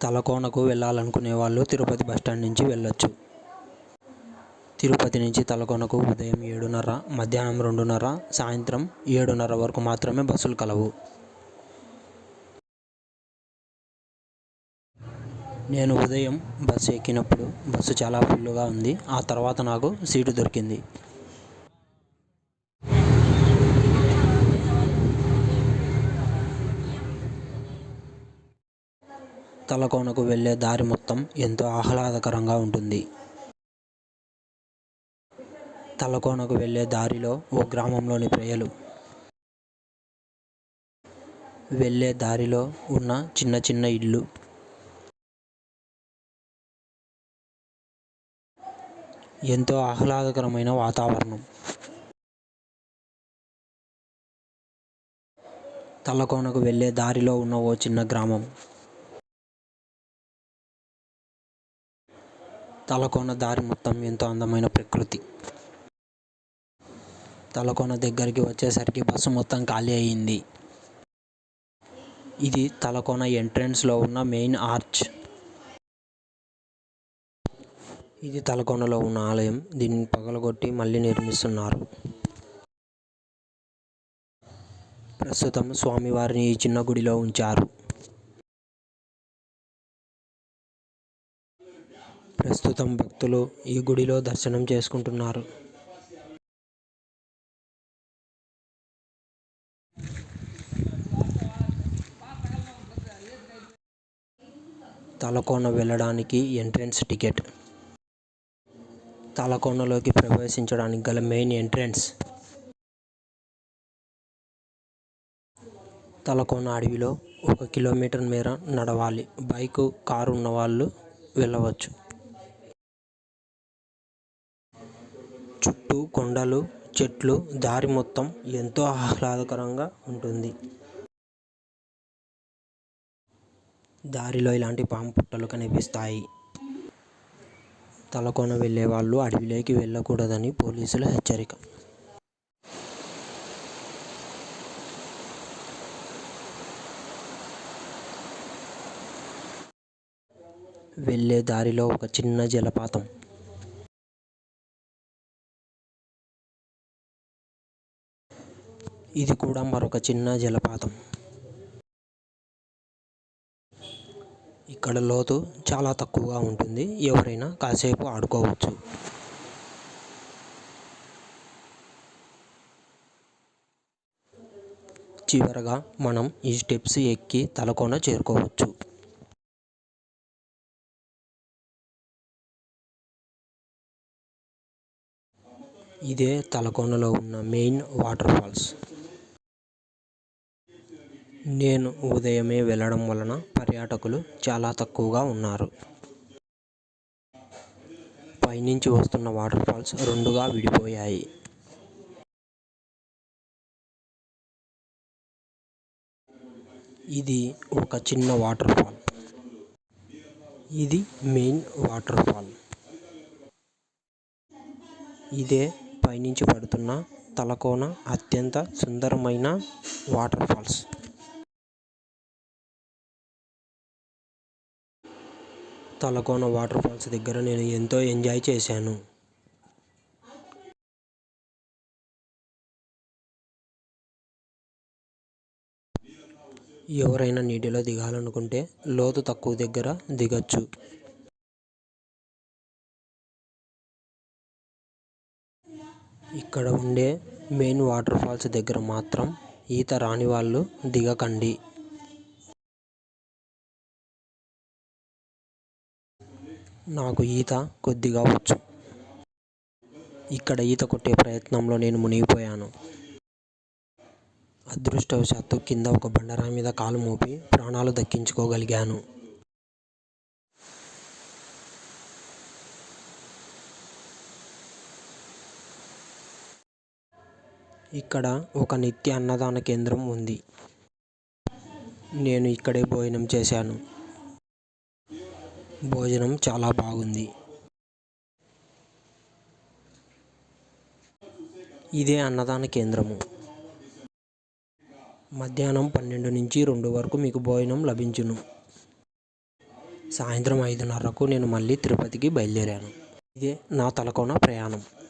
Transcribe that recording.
తలకోనకు వెళ్ళాలనుకునే వాళ్ళు తిరుపతి బస్టాండ్ నుంచి వెళ్ళొచ్చు. తిరుపతి నుంచి తలకోనకు ఉదయం 7:30, మధ్యాహ్నం 2:30, సాయంత్రం 7:30 వరకు మాత్రమే బస్సులు కలవు. నేను ఉదయం బస్సు ఎక్కినప్పుడు బస్సు చాలా ఫుల్లుగా ఉంది. ఆ తర్వాత నాకు సీటు దొరికింది. తలకోనకు వెళ్ళే దారి మొత్తం ఎంతో ఆహ్లాదకరంగా ఉంటుంది. తలకోనకు వెళ్ళే దారిలో ఓ గ్రామంలోని ప్రజలు వెళ్ళే దారిలో ఉన్న చిన్న చిన్న ఇళ్ళు, ఎంతో ఆహ్లాదకరమైన వాతావరణం. తలకోనకు వెళ్ళే దారిలో ఉన్న ఓ చిన్న గ్రామం. తలకోన దారి మొత్తం ఎంతో అందమైన ప్రకృతి. తలకోన దగ్గరికి వచ్చేసరికి బస్సు మొత్తం ఖాళీ అయింది. ఇది తలకోన ఎంట్రన్స్లో ఉన్న మెయిన్ ఆర్చ్. ఇది తలకోనలో ఉన్న ఆలయం. దీన్ని పగలగొట్టి మళ్ళీ నిర్మిస్తున్నారు. ప్రస్తుతం స్వామివారిని ఈ చిన్న గుడిలో ఉంచారు. ప్రస్తుతం భక్తులు ఈ గుడిలో దర్శనం చేసుకుంటున్నారు. తలకోన వెళ్ళడానికి ఎంట్రన్స్ టికెట్. తలకోనలోకి ప్రవేశించడానికి గల మెయిన్ ఎంట్రన్స్. తలకోన అడవిలో 1 కిలోమీటర్ మేర నడవాలి. బైకు, కారు ఉన్నవాళ్ళు వెళ్ళవచ్చు. చుట్టూ కొండలు, చెట్లు, దారి మొత్తం ఎంతో ఆహ్లాదకరంగా ఉంటుంది. దారిలో ఇలాంటి పాము పుట్టలు కనిపిస్తాయి. తలకోన వెళ్ళే వాళ్ళు అడవిలోకి వెళ్ళకూడదని పోలీసుల హెచ్చరిక. వెళ్ళే దారిలో ఒక చిన్న జలపాతం. ఇది కూడా మరొక చిన్న జలపాతం. ఇక్కడ లోతు చాలా తక్కువగా ఉంటుంది. ఎవరైనా కాసేపు ఆడుకోవచ్చు. చివరగా మనం ఈ స్టెప్స్ ఎక్కి తలకోన చేరుకోవచ్చు. ఇదే తలకోనలో ఉన్న మెయిన్ వాటర్ ఫాల్స్. నేను ఉదయమే వెళ్ళడం వలన పర్యాటకులు చాలా తక్కువగా ఉన్నారు. పైనుంచి వస్తున్న వాటర్ ఫాల్స్ 2గా విడిపోయాయి. ఇది ఒక చిన్న వాటర్ ఫాల్. ఇది మెయిన్ వాటర్ ఫాల్. ఇదే పైనుంచి పడుతున్న తలకోన అత్యంత సుందరమైన water falls. Talakona water falls దగ్గర నేను ఎంతో ఎంజాయ్ చేశాను. ఎవరైనా నీటిలో దిగాలనుకుంటే లోతు తక్కువ దగ్గర దిగచ్చు. ఇక్కడ ఉండే మెయిన్ వాటర్ ఫాల్స్ దగ్గర మాత్రం ఈత రాని వాళ్ళు దిగకండి. నాకు ఈత కొద్దిగా వచ్చు. ఇక్కడ ఈత కొట్టే ప్రయత్నంలో నేను మునిగిపోయాను. అదృష్టవశాత్తు కింద ఒక బండరాయి మీద కాలు మోపి ప్రాణాలు దక్కించుకోగలిగాను. ఇక్కడ ఒక నిత్య అన్నదాన కేంద్రం ఉంది. నేను ఇక్కడే భోజనం చేశాను. భోజనం చాలా బాగుంది. ఇదే అన్నదాన కేంద్రము. మధ్యాహ్నం 12 నుంచి 2 వరకు మీకు భోజనం లభించును. సాయంత్రం 5:30కు నేను మళ్ళీ తిరుపతికి బయలుదేరాను. ఇదే నా తలకోన ప్రయాణం.